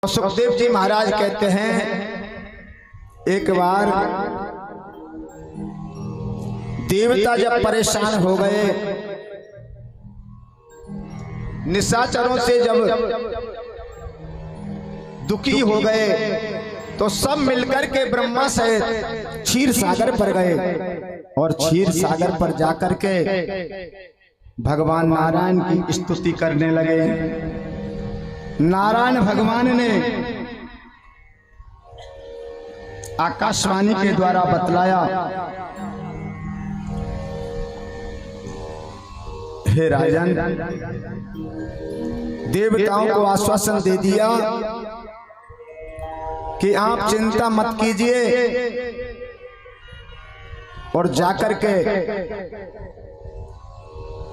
सुखदेव जी महाराज कहते हैं, एक बार देवता जब परेशान हो गए, निशाचरों से जब दुखी हो गए, तो सब मिलकर के ब्रह्मा सहित क्षीर सागर पर गए और क्षीर सागर पर जाकर के भगवान नारायण की स्तुति करने लगे। नारायण भगवान ने आकाशवाणी के द्वारा बतलाया, हे राजन, देवताओं को आश्वासन दे दिया कि आप चिंता मत कीजिए और जाकर के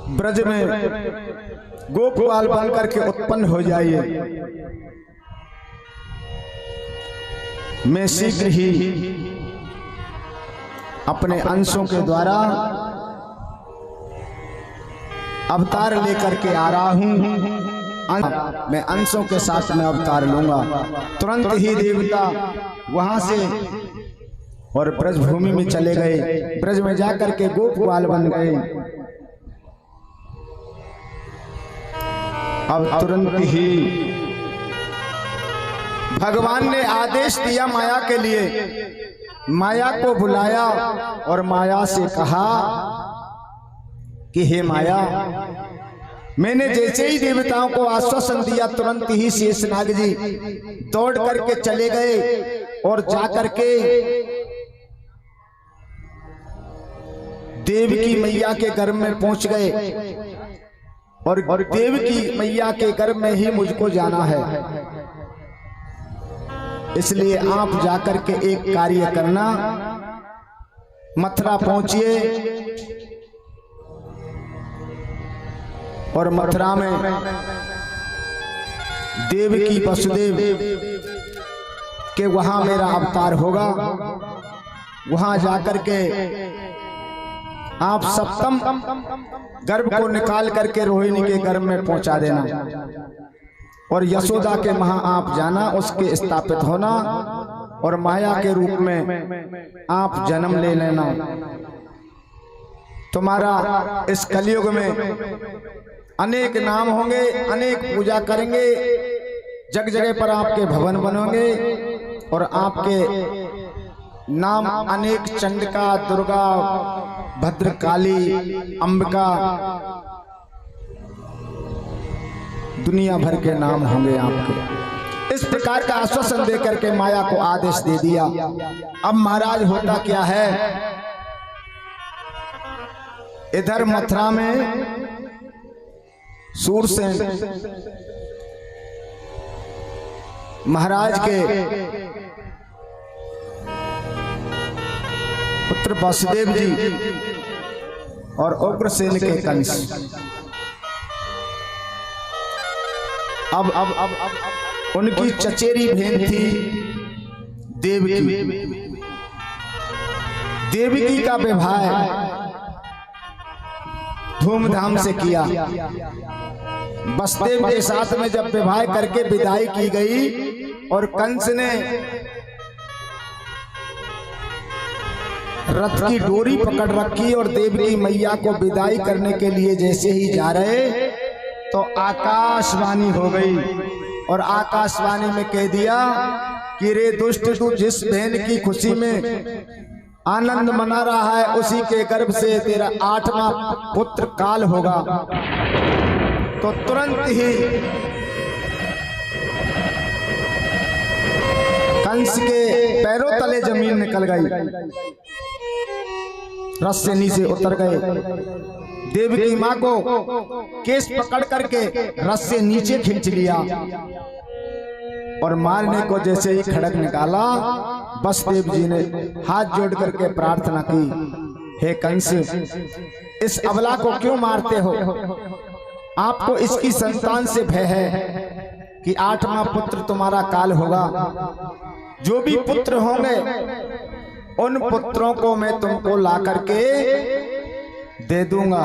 ब्रज में गोपाल बन करके उत्पन्न हो जाइए। मैं शीघ्र ही अपने अंशों के द्वारा अवतार लेकर के आ रहा हूं। मैं अंशों के साथ में अवतार लूंगा। तुरंत ही देवता वहां से और ब्रजभूमि में चले गए। ब्रज में जाकर के गोपाल बन गए। अब तुरंत ही भगवान ने आदेश दिया माया के लिए। माया को बुलाया और माया से कहा कि हे माया, मैंने जैसे ही देवताओं को आश्वासन दिया, तुरंत ही शेषनाग जी दौड़ करके चले गए और जाकर के देव की मैया के गर्भ में पहुंच गए। और देव की मैया के गर्भ में ही मुझको जाना है, इसलिए आप जाकर के एक कार्य करना, मथुरा पहुंचिए और मथुरा में देव की वसुदेव के वहां मेरा अवतार होगा। वहां जाकर के आप सप्तम गर्भ को निकाल करके रोहिणी के गर्भ में पहुंचा देना और यशोदा के वहां आप जाना, उसके स्थापित होना और माया के रूप में आप जन्म ले लेना। तुम्हारा इस कलयुग में अनेक नाम होंगे, अनेक पूजा करेंगे, जग जगह पर आपके भवन बनोगे और आपके नाम अनेक चंडिका, दुर्गा, भद्रकाली, अंबिका, दुनिया भर के नाम होंगे आपके। इस प्रकार का आश्वासन देकर के माया को आदेश दे दिया। अब महाराज होता क्या है, इधर मथुरा में सूरसेन महाराज के पुत्र वसुदेव जी और उग्रसेन के कंस अब उनकी चचेरी बहन थी देवकी। देवकी का विवाह धूमधाम से किया। वसुदेव के साथ में जब विवाह करके विदाई की गई और कंस ने रथ की डोरी पकड़ रखी और देवी मैया को विदाई करने के लिए जैसे ही जा रहे, तो आकाशवाणी हो गई और आकाशवाणी में कह दिया कि रे दुष्ट, तू जिस बहन की खुशी में आनंद मना रहा है, उसी के गर्भ से तेरा 8वां पुत्र काल होगा। तो तुरंत ही कंस के पैरों तले जमीन निकल गई, रस से नीचे उतर गए। देवी की मां को केस पकड़ करके रस से नीचे खींच लिया और मारने को जैसे ही खड़ग निकाला, वसुदेव जी ने हाथ जोड़ करके प्रार्थना की, हे कंस, इस अबला को क्यों मारते हो? आपको इसकी संतान से भय है कि 8वां पुत्र तुम्हारा काल होगा। जो भी पुत्र होंगे उन पुत्रों को मैं तुमको ला करके दे दूंगा,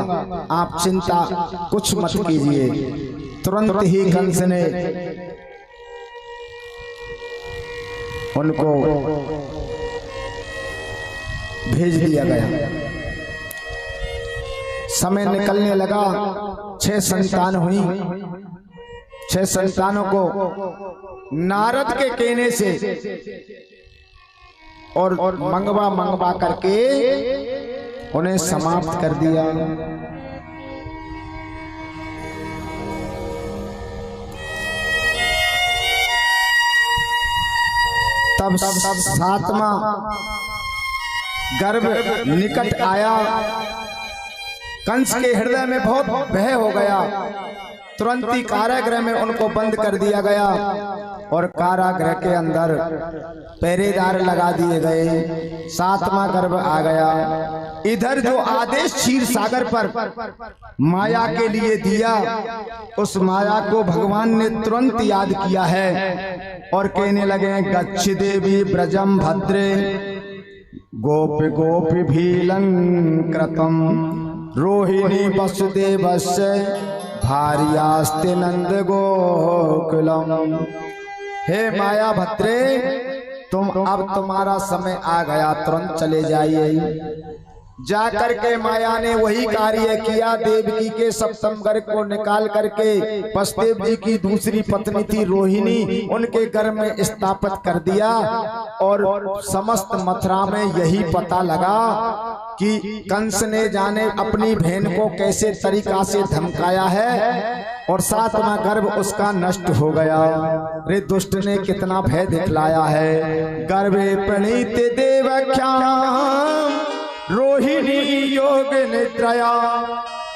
आप चिंता कुछ मत कीजिए। तुरंत ही कंस ने उनको भेज दिया गया। समय निकलने लगा, 6 संतान हुई। 6 संतानों को नारद के कहने से और मंगवा करके उन्हें समाप्त कर दिया। तब 7वां गर्भ निकट आया। कंस के हृदय में बहुत भय हो गया। तुरंत ही कारागृह में उनको बंद कर दिया गया और कारागृह के अंदर पहरेदार लगा दिए गए। 7वां गर्भ आ गया। इधर जो आदेश क्षीर सागर पर माया के लिए दिया, उस माया को भगवान ने तुरंत याद किया है और कहने लगे, गच्छ देवी ब्रजम भद्रे गोप गोपी भीलंकृतम रोहिणी वसुदेवस्य भार्यास्ते नंद गोकुलम। हे माया भद्रे, तुम अब तुम्हारा समय आ गया, तुरंत चले जाइए। जाकर के माया ने वही कार्य किया। देवकी के सप्तम गर्भ को निकाल करके वसुदेव जी की दूसरी पत्नी थी रोहिणी, उनके गर्भ में स्थापित कर दिया। और समस्त मथुरा में यही पता लगा कि कंस ने जाने अपनी बहन को कैसे तरीका से धमकाया है और 7वां गर्भ उसका नष्ट हो गया। रे दुष्ट ने कितना भय दिखलाया है। गर्भे प्रणीत देवख्याम रोहिणी योग निद्रया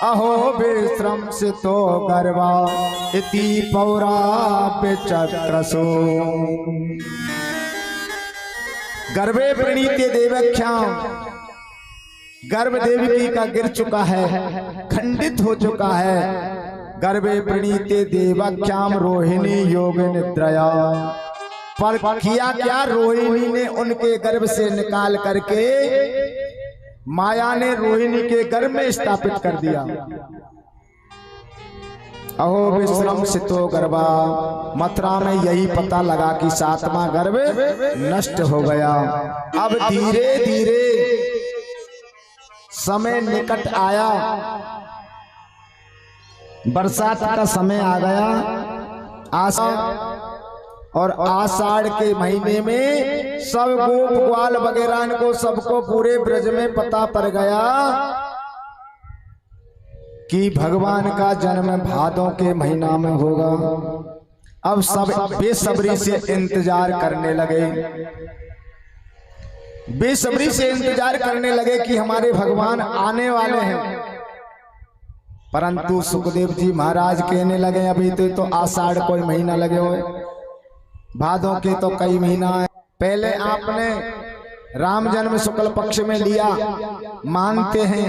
अहो विश्रम से तो गर्वा इति पौरा चक्रसो। गर्भे प्रणीत देवख्याम, गर्भ देवकी का गिर चुका है, खंडित हो चुका है। गर्भे प्रणीत देवख्याम रोहिणी योग निद्रया। पर किया क्या, रोहिणी ने उनके गर्भ से निकाल करके माया ने रोहिणी के गर्भ में स्थापित कर दिया। अहो विश्रम सितो गर्भा। मथुरा में यही पता लगा कि 7वां गर्भ नष्ट हो गया। अब धीरे धीरे समय निकट आया, बरसात का समय आ गया। और आषाढ़ के महीने में सब गोप ग्वाल वगैरह को सबको पूरे ब्रज में पता पड़ गया कि भगवान का जन्म भादों के महीना में होगा। अब सब बेसब्री से इंतजार करने लगे, बेसब्री से इंतजार करने लगे कि हमारे भगवान आने वाले हैं। परंतु सुखदेव जी महाराज कहने लगे, अभी तो आषाढ़ कोई महीना लगे हुए, भादों के तो कई महीना है। पहले आपने राम जन्म शुक्ल पक्ष में लिया, मानते हैं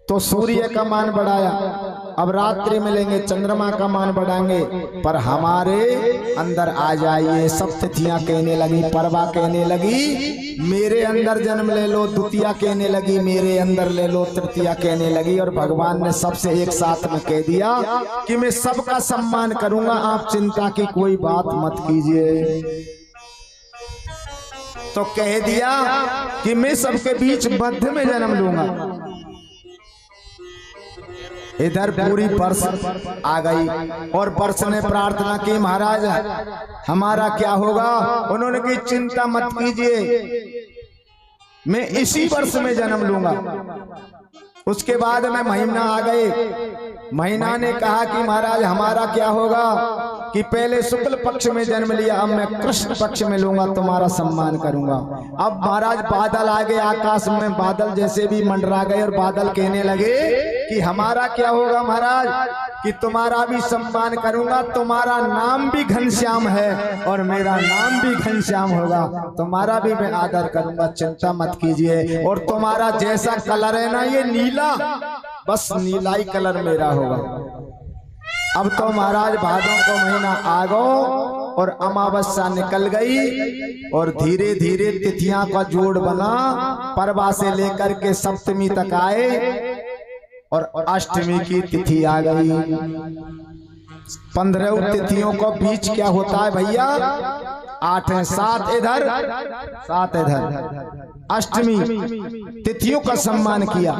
तो सूर्य का मान बढ़ाया। अब रात्रि में लेंगे, चंद्रमा का मान बढ़ाएंगे, पर हमारे अंदर आ जाइए। सब तिथियां कहने लगी, परवा कहने लगी मेरे अंदर जन्म ले लो, द्वितीया कहने लगी मेरे अंदर ले लो, तृतीया कहने लगी। और भगवान ने सबसे एक साथ में कह दिया कि मैं सबका सम्मान करूंगा, आप चिंता की कोई बात मत कीजिए। तो कह दिया कि मैं सबके बीच मध्य में जन्म लूंगा। इधर पूरी वर्ष आ गई और वर्ष ने प्रार्थना की, महाराज हमारा क्या होगा? उन्होंने की चिंता मत कीजिए, मैं इसी वर्ष में जन्म लूंगा। उसके बाद में महीना आ गए। महीना ने कहा कि महाराज हमारा क्या होगा कि पहले शुक्ल पक्ष में जन्म लिया, अब मैं कृष्ण पक्ष में लूंगा, तुम्हारा सम्मान करूंगा। अब महाराज बादल आ गए, आकाश में बादल जैसे भी मंडरा गए और बादल कहने लगे कि हमारा क्या होगा महाराज कि तुम्हारा भी सम्मान करूंगा, तुम्हारा नाम भी घनश्याम है और मेरा नाम भी घनश्याम होगा, तुम्हारा भी मैं आदर करूंगा, चिंता मत कीजिए। और तुम्हारा जैसा कलर है ना ये नीला, बस नीला ही कलर मेरा होगा। अब तो महाराज भादों का महीना आ गो और अमावस्या निकल गई और धीरे धीरे तिथियां का जोड़ बना। परवा से लेकर के सप्तमी तक आए और अष्टमी की तिथि आ गई। 15 तिथियों को बीच क्या होता है भैया? 8 है, 7 इधर 7 इधर। अष्टमी तिथियों का सम्मान किया।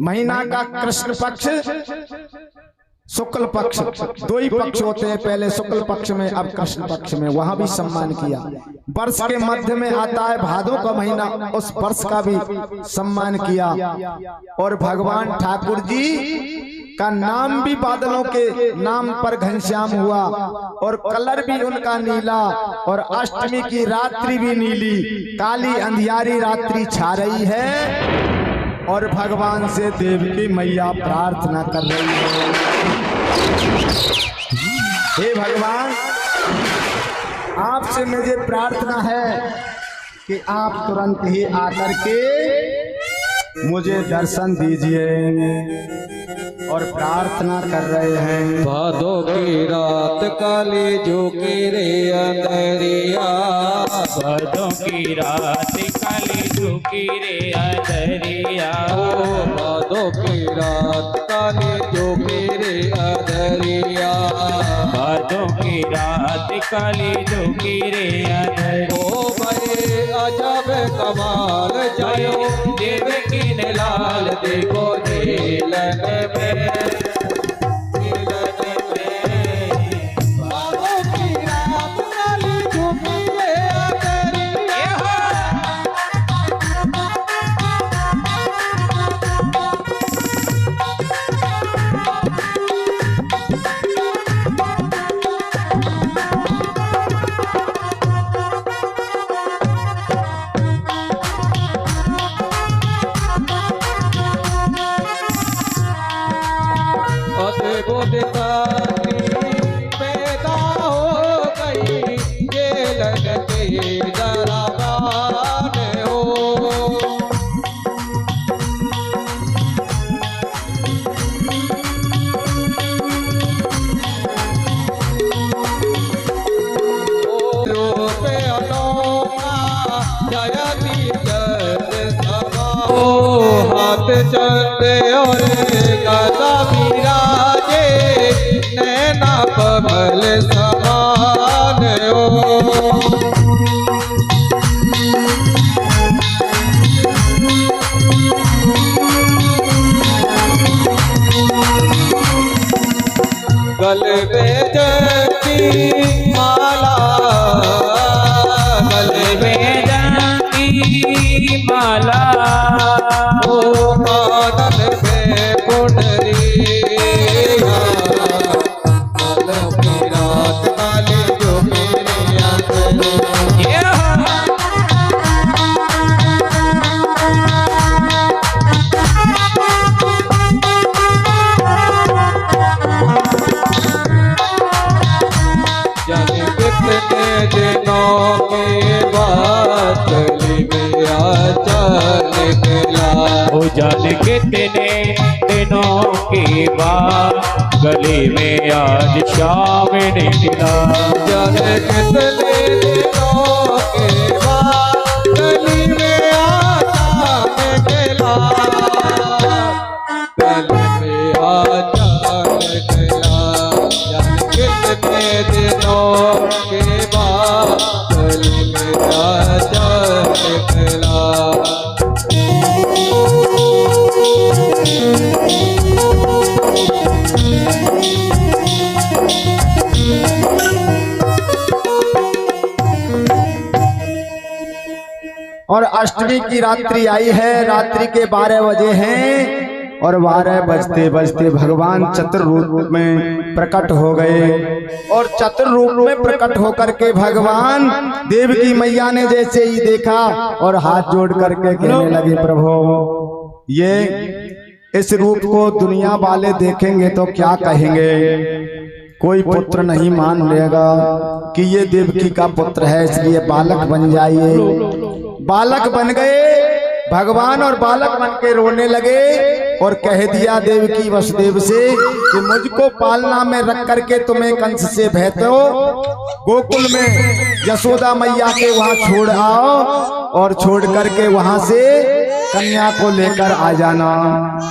महीना का कृष्ण पक्ष शुक्ल पक्ष, 2 ही पक्ष होते हैं, पहले शुक्ल पक्ष में अब कृष्ण पक्ष में, वहां भी सम्मान किया। वर्ष के मध्य में आता है भादों का महीना, उस वर्ष का भी सम्मान किया। और भगवान ठाकुर जी का नाम भी बादलों के नाम पर घनश्याम हुआ और कलर भी उनका नीला। और अष्टमी की रात्रि भी नीली, काली अंधियारी रात्रि छा रही है और भगवान से देवकी मैया प्रार्थना कर रही है, हे भगवान आपसे मुझे प्रार्थना है कि आप तुरंत ही आकर के मुझे दर्शन दीजिए। और प्रार्थना कर रहे हैं। भादों की रात काली झुकी रे अंधेरिया, भादों की रात काली झुकी रे अंधेरिया, भादों की रात काली झुकी रे अंधेरिया, भादों की रात काली झुकी रे अंधेरिया। ओ भाई अजब कमाल जायो देवकी ने लाल देखो झीलन में, पैदा हो गई जेलन के दरबार हो। रूपे अनोखा जयती जग सभा, हाथ चलते और गदा विराजे नैना कमल समान हो। गले में जयती माला, गले में जयती माला, ओ कानन में कुंडली, दिनों के बाद गली में आजा निकला, ओ जाने कितने दिनों के बाद गली में आज शाम निकला, जाने कितने दिनों के बाद गली में आजा निकला, गली में आजा निकला, जाने कितने दिनों के बाद गली में आजा निकला। और अष्टमी की रात्रि आई है, रात्रि के 12 बजे हैं और 12 बजते बजते भगवान चतुर रूप में प्रकट हो गए। और चतुर रूप में प्रकट होकर के भगवान देवकी मैया ने जैसे ही देखा और हाथ जोड़ करके कहने लगे, प्रभु ये इस रूप को दुनिया वाले देखेंगे तो क्या कहेंगे? कोई पुत्र नहीं मान लेगा कि ये देवकी का पुत्र है, इसलिए बालक बन जाइए। बालक बन गए भगवान और बालक बन के रोने लगे और कह दिया देवकी वसुदेव से कि मुझको पालना में रख करके तुम्हें कंस से भेजो, गोकुल में यशोदा मैया के वहां छोड़ आओ और छोड़ करके वहां से कन्या को लेकर आ जाना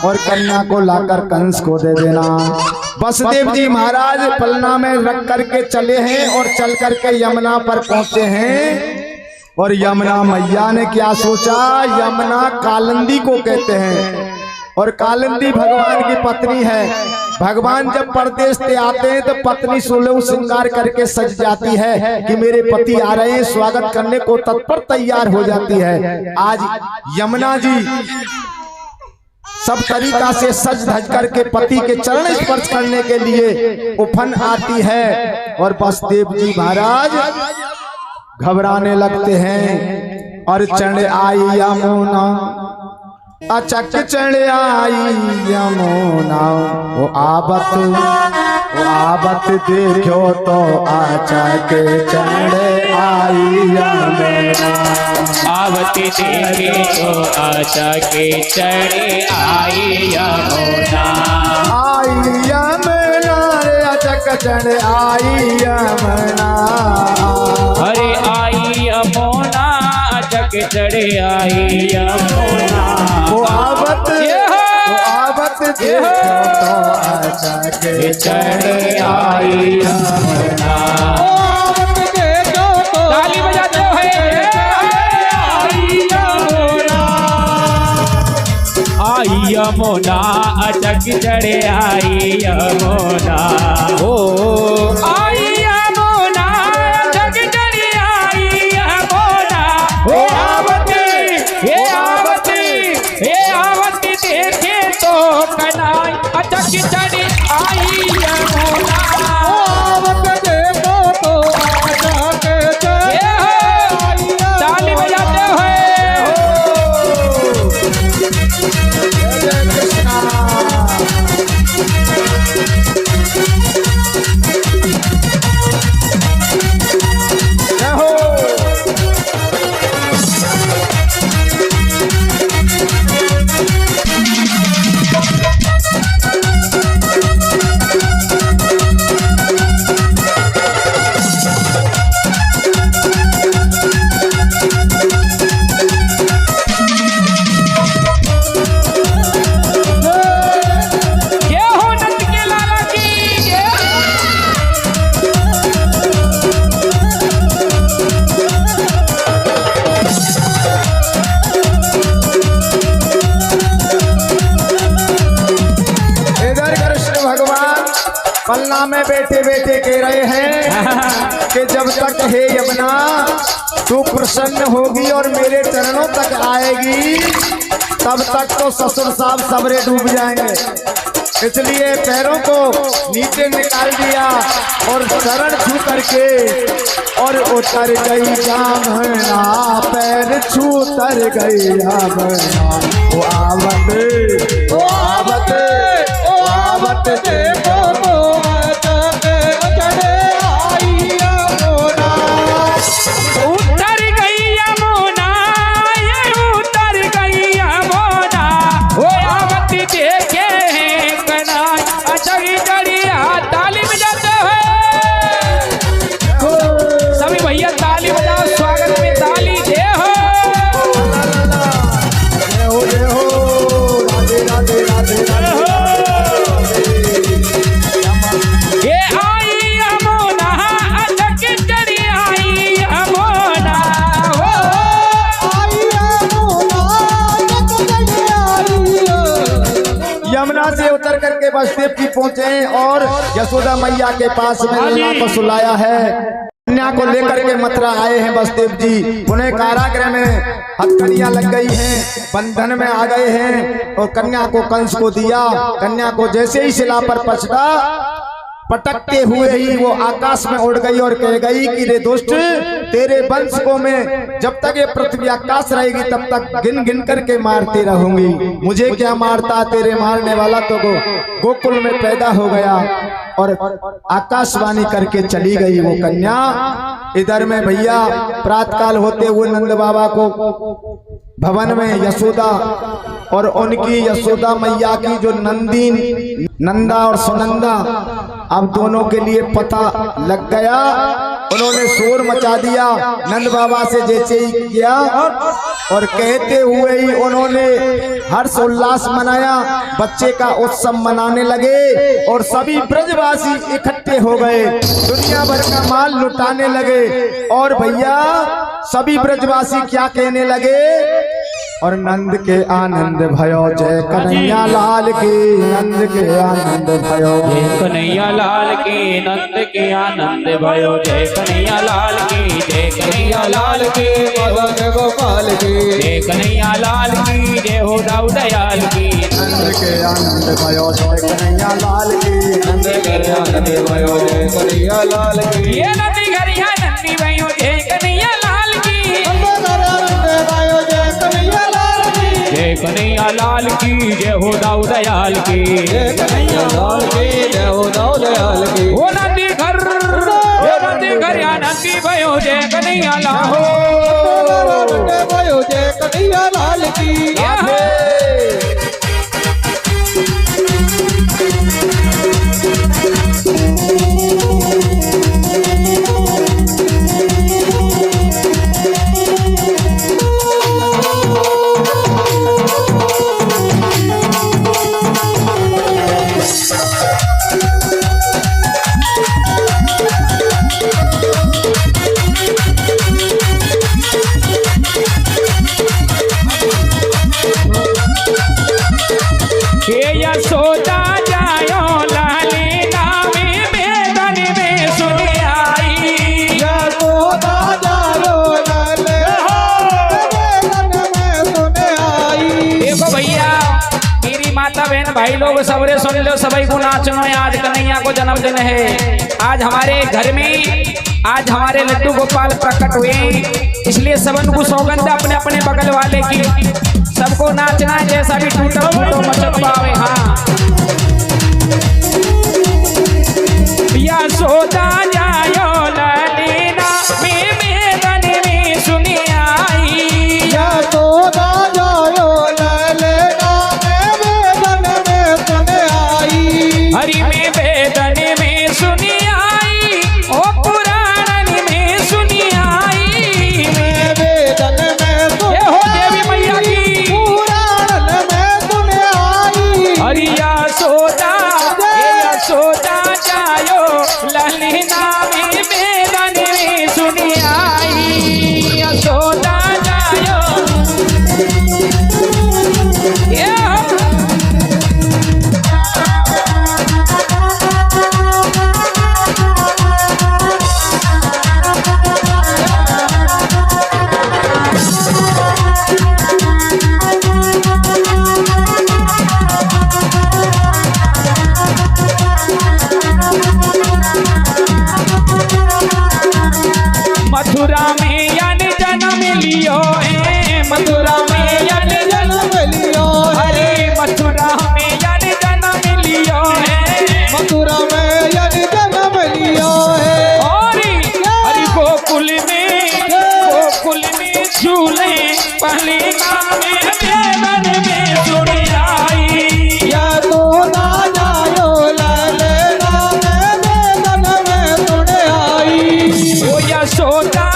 और कन्या को लाकर कंस को दे देना। वसुदेव जी महाराज पलना में रख करके चले हैं और चल करके यमुना पर पहुंचे हैं। और यमुना मैया ने क्या सोचा, यमुना कालिंदी को कहते हैं और कालिंदी भगवान की पत्नी है। भगवान जब परदेश से आते हैं तो पत्नी सोलह श्रृंगार करके सज जाती है कि मेरे पति आ रहे हैं, स्वागत करने को तत्पर तैयार हो जाती है। आज यमुना जी सब तरीका से सज धज करके पति के चरण स्पर्श करने के लिए उफन आती है और वसुदेव जी महाराज घबराने लगते हैं। और चढ़ आई यमुना, अचक चढ़ आई यमुना, वो आबत देखो तो अचक चढ़ आई यमुना। आवती देखे तो आशा के चढ़े आई यमुना। आई यमुना रे अचक चढ़ आई यमुना। अरे आई यमुना अचक चढ़े आई यमुना। वो आबत देखो तो अचक चढ़ आई यमुना। ताली बजाते हुए आई यमुना अचक चढ़े आई यमुना। ओ आई यमुना अचक चढ़े आई यमुना। ओ आवती देखे तो कनाई अचक चढ़े आई यमुना। ताली बजाते हुए पलना में बैठे बैठे कह रहे हैं कि जब तक हे यमुना तू प्रसन्न होगी और मेरे चरणों तक आएगी तब तक तो ससुर साहब सबरे डूब जाएंगे। इसलिए पैरों को नीचे निकाल दिया और चरण छू करके और उतर गई यमुना, पैर छू उतर गई यमुना। वो आवत देखो तो उतर गई यमुना, ये उतर गई यमुना। वो आवती देखे हैं कनाई अचक चढ़िया। ताली बजाते हैं सभी भैया, ताली बजाओ, स्वागत में ताली दे हो। राधे राधे राधे राधे। ये आई यमुना अचक चढ़ी आई यमुना। यमुना से उतर करके वसुदेव जी पहुंचे और यशोदा मैया के पास में लला को सुलाया है। कन्या को लेकर के मथुरा आए हैं वसुदेव जी। उन्हें कारागृह में हथकड़ियां लग गई हैं, बंधन में आ गए हैं और कन्या को कंस को दिया। कन्या को जैसे ही शिला पर पछड़ा, पटकते हुए ही वो आकाश में उड़ गई और कह गई कि रे दुष्ट, तेरे वंश को मैं जब तक ये पृथ्वी आकाश रहेगी तब तक गिन गिन करके मारती रहूंगी। मुझे क्या मारता, तेरे मारने वाला तो गोकुल में पैदा हो गया। और आकाशवाणी करके चली गई वो कन्या। इधर में भैया प्रातकाल होते हुए नंद बाबा को भवन में यशोदा और उनकी यशोदा मैया की जो नंदा और सुनंदा, अब दोनों के लिए पता लग गया उन्होंने शोर मचा दिया नंद बाबा से जैसे ही किया, और कहते हुए ही उन्होंने हर्ष उल्लास मनाया, बच्चे का उत्सव मनाने लगे और सभी ब्रजवासी इकट्ठे हो गए, दुनिया भर का माल लुटाने लगे। और भैया सभी ब्रजवासी क्या कहने लगे, और नंद के आनंद भयो जय कन्हैया लाल की, नंद के आनंद भयो जय कन्हैया लाल की, नंद के आनंद भयो जय कन्हैया लाल की, जय कन्हैया लाल की, मदन गोपाल की, जय कन्हैया लाल की, जय हो दाऊ दयाल की, नंद के आनंद भयो जय कन्हैया लाल की, नंद के आनंद भयो जय कन्हैया लाल की, ये नंदी घरिया नंदी भयो जय कन्हैया लाल की, जय कन्हैया लाल की, जय हो दाऊ दयाल की, जय कन्हैया लाल की, जय हो दाऊ दयाल की। ओ नंदी घर या नंदी भयो जय कन्हैया लाल भयो जय कन्हैया लाल की। यशोदा जायो लाली नामी बेदन में सुन आई, यशोदा जायो लाली बेदन में सुन आई। देखो भैया मेरी माता बहन भाई लोग सबरे सुन लो, सभी को नाचनो है, आज कन्हैया को जन्मदिन है। आज हमारे घर में आज हमारे लड्डू गोपाल प्रकट हुए, इसलिए सबन को सौगंध अपने अपने बगल वाले की, सबको नाचना है, जैसा भी टूटो फूटो मचक पावे। हाँ यशोदा जायो ललीना में बेदन में सुनी आई, यशोदा जायो ललीना में बेदन में सुन आई। हरि में बेदन में सुनी आई, ओ पुराण में सुनी आई, में बेदन में सुन ये हो देवी मैया की, पुराण में सुन आई। हरि यशोदा जायो ललीना में बेदन में सुनी आई, यशोदा जायो ये मथुरा में यन जन्म लियो है, मथुरा में यन जन्म लियो हरे मथुरा में यन जन्म लियो है, मथुरा में यदि जन्म लियो है। और हरि गोकुल में झूले पहले नामे बेदन में सुनी आई, यशोदा जायो ललीना में बेदन में सुन आई। ओ यशोदा